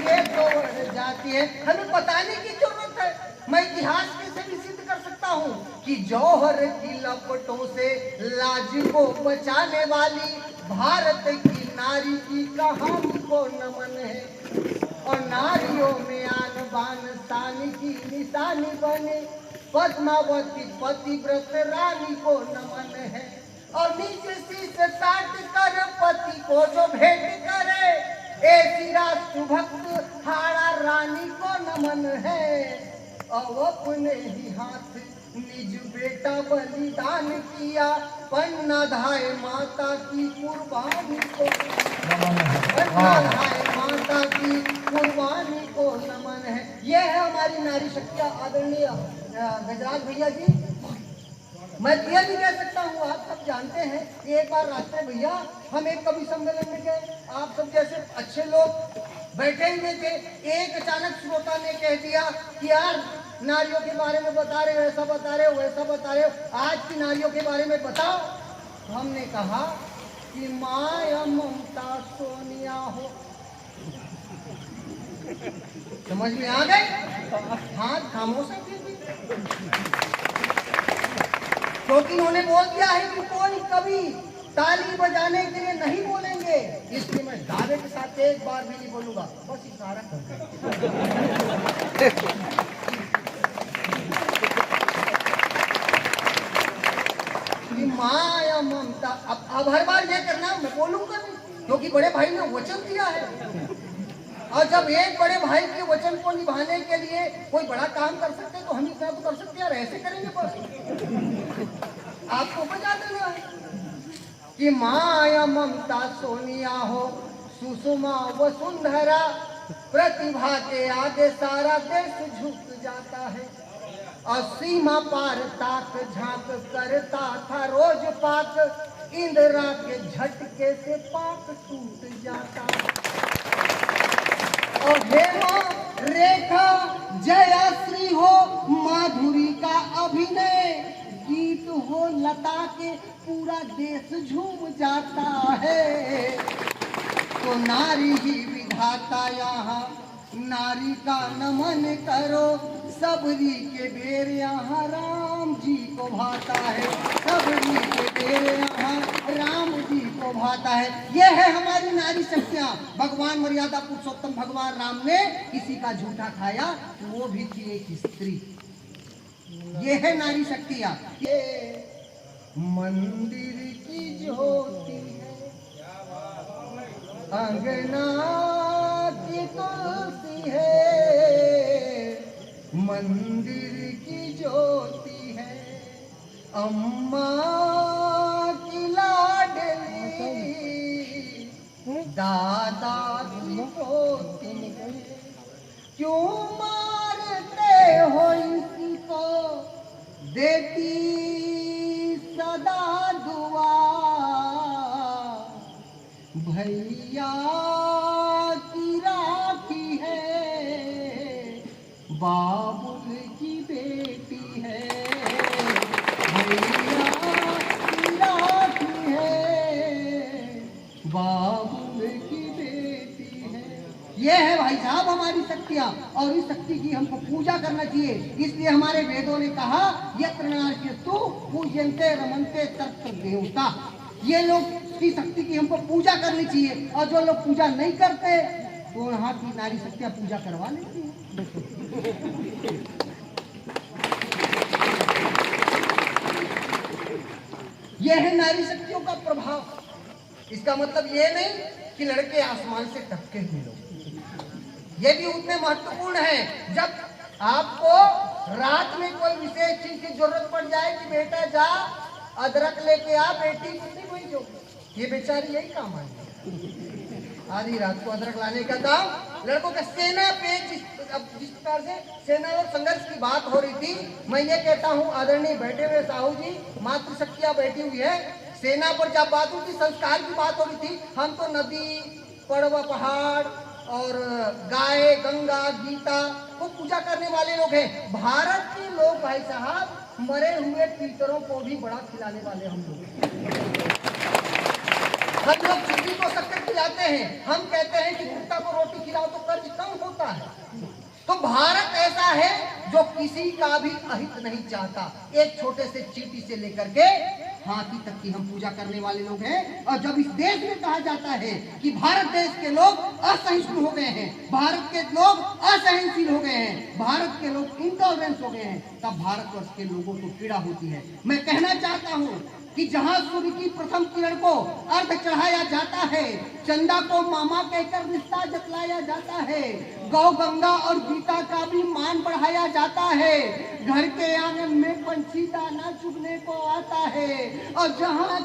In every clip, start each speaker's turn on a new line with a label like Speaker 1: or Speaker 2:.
Speaker 1: ये तो बढ़ जाती है। हमें बताने की जरूरत है। मैं इतिहास से भी सिद्ध कर सकता हूँ कि जौहर की लपटों से लाज को बचाने वाली भारत की नारी की कहानी को नमन है। और नारियों में आन बान शान की निशानी बने पद्मावती पतिव्रत रानी को नमन है। और नीचे शीश काट कर पति को जो भेंट करे ऐसी राष्ट्रभक्त हाड़ा रानी को नमन है। और अपने ही हाथ निज बेटा बलिदान किया पन्ना धाय माता की कुर्बानी को, पन्ना धाय माता की कुर्बानी को नमन है। यह है हमारी नारी शक्ति। आदरणीय गजराज भैया जी, मैं यह भी कह सकता हूँ, आप सब जानते हैं कि एक बार रास्ते भैया हम एक कवि सम्मेलन में गए, आप सब जैसे अच्छे लोग बैठे हुए थे। एक अचानक श्रोता ने कह दिया कि यार नारियों के बारे में बता रहे हो, ऐसा बता रहे हो, वैसा बता रहे हो, आज की नारियों के बारे में बताओ। तो हमने कहा कि माया ममता सोनिया हो। समझ में आ गए? हाथ खामोश है फिर भी, क्योंकि उन्होंने बोल दिया है कि कोई कभी ताली बजाने के लिए नहीं बोलेंगे, इसलिए मैं दावे के साथ एक बार भी नहीं बोलूंगा, बस इशारा कि माया ममता। अब हर बार ये करना मैं बोलूंगा नहीं, क्योंकि बड़े भाई ने वचन दिया है। और जब एक बड़े भाई के वचन को निभाने के लिए कोई बड़ा काम कर सकते हैं तो हम इतना तो कर सकते हैं, ऐसे करेंगे बस आपको बजा देना है कि माया ममता सोनिया हो सुषमा वसुंधरा, प्रतिभा के आगे सारा देश झुक जाता है। और सीमा पार ताक झांक करता था रोज पाक, इंदिरा के झटके से पाक टूट जाता। और हेमा रेखा जयाश्री हो माधुरी का अभिनय, गीत हो लता के पूरा देश झूम जाता है। तो नारी ही विधाता यहाँ नारी का नमन करो, सबरी के बेर यहाँ राम जी को भाता है, सबरी के बेर यहाँ राम जी को भाता है। यह है हमारी नारी शक्तियाँ। भगवान मर्यादा पुरुषोत्तम भगवान राम ने किसी का झूठा खाया, वो भी थी एक स्त्री। ये है नारी शक्तियाँ। ये मंदिर की ज्योति है, अंगना की तुलसी है, मंदिर की ज्योति है, अम्मा की लाडली, दादा की पोती है। क्यों मारते हो इसी को, देती सदा दुआ, भैया की राखी है, बाबुल की बेटी है, भैया की राखी है, बाबुल की बेटी है। ये है भाई साहब हमारी शक्तियाँ, और इस शक्ति की हमको पूजा करना चाहिए। इसलिए हमारे वेदों ने कहा यत्र नार्यस्तु पूज्यन्ते रमन्ते तत्र देवता। ये लोग की शक्ति की हमको पूजा करनी चाहिए, और जो लोग पूजा नहीं करते तो यहाँ की नारी शक्तियाँ पूजा करवा लेती हैं। यह है नारी शक्तियों का प्रभाव। इसका मतलब ये नहीं कि लड़के आसमान से टपके हुए लोग, ये भी उतने महत्वपूर्ण है। जब आपको रात में कोई विशेष चीज की जरूरत पड़ जाए कि बेटा जा अदरक लेके आ, बेटी कुछ नहीं हुई जो, ये बेचारी यही काम आई। आधी रात को अदरक लाने का काम लड़कों का। सेना पे जिस प्रकार से सेना और संघर्ष की बात हो रही थी, मैं ये कहता हूँ आदरणीय बैठे हुए साहू जी, मातृशक्तियाँ बैठी हुई है। सेना पर जब बात हुई थी, संस्कार की बात हो रही थी, हम तो नदी, पर्वत, पहाड़ और गाय, गंगा, गीता को पूजा करने वाले लोग हैं। भारत के लोग भाई साहब मरे हुए टीचरों को भी बड़ा खिलाने वाले हम लोग। हम लोग चिट्ठी को शक्कर खिलाते हैं। हम कहते हैं कि कुत्ता को रोटी खिलाओ तो कर्ज कम भारत ऐसा है जो किसी का भी अहित नहीं चाहता। एक छोटे से चींटी से लेकर के हाथी तक की हम पूजा करने वाले लोग हैं। और जब इस देश में कहा जाता है कि भारत देश के लोग असहिष्णु हो गए हैं, भारत के लोग असहनशील हो गए हैं, भारत के लोग इंटॉलरेंस हो गए हैं, तब भारतवर्ष के लोगों को पीड़ा होती है। मैं कहना चाहता हूँ कि जहां सूर्य की प्रथम किरण को अर्घ चढ़ाया जाता है, चंदा को मामा कहकर रिश्ता जतलाया जाता है, गौ गंगा और गीता का भी मान बढ़ाया जाता है, घर के आंगन में पंछी दाना चुगने को आता है, और जहां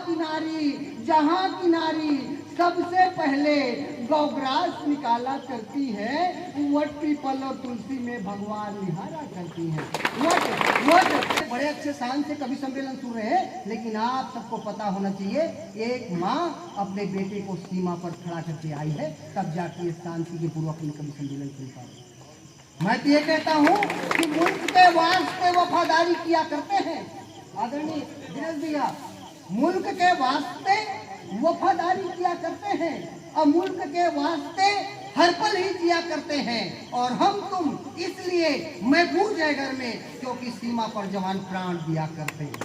Speaker 1: किनारी सबसे पहले गौग्रास निकाला करती है, वट पीपल और तुलसी में भगवान निहारा करती है। वट बड़े अच्छे शान से कवि सम्मेलन सुन रहे हैं, लेकिन आप सबको पता होना चाहिए, एक माँ अपने बेटे को सीमा पर खड़ा करके आई है, तब जाके शांति के पूर्वक कवि सम्मेलन सुन पा रहे। मैं तो ये कहता हूँ कि मुल्क के वास्ते वफादारी किया करते हैं आदरणीय दिनेश भैया, मुल्क के वास्ते वफादारी किया करते हैं और मुल्क के वास्ते हर पल ही जिया करते हैं। और हम तुम इसलिए महफूज है घर में क्योंकि सीमा पर जवान प्राण दिया करते हैं।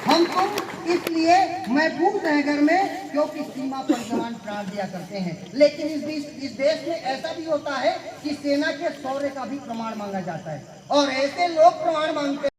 Speaker 1: हम तुम इसलिए महफूज है घर में क्योंकि सीमा पर जवान प्राण दिया करते हैं। लेकिन इस देश में ऐसा भी होता है कि सेना के शौर्य का भी प्रमाण मांगा जाता है, और ऐसे लोग प्रमाण मांगते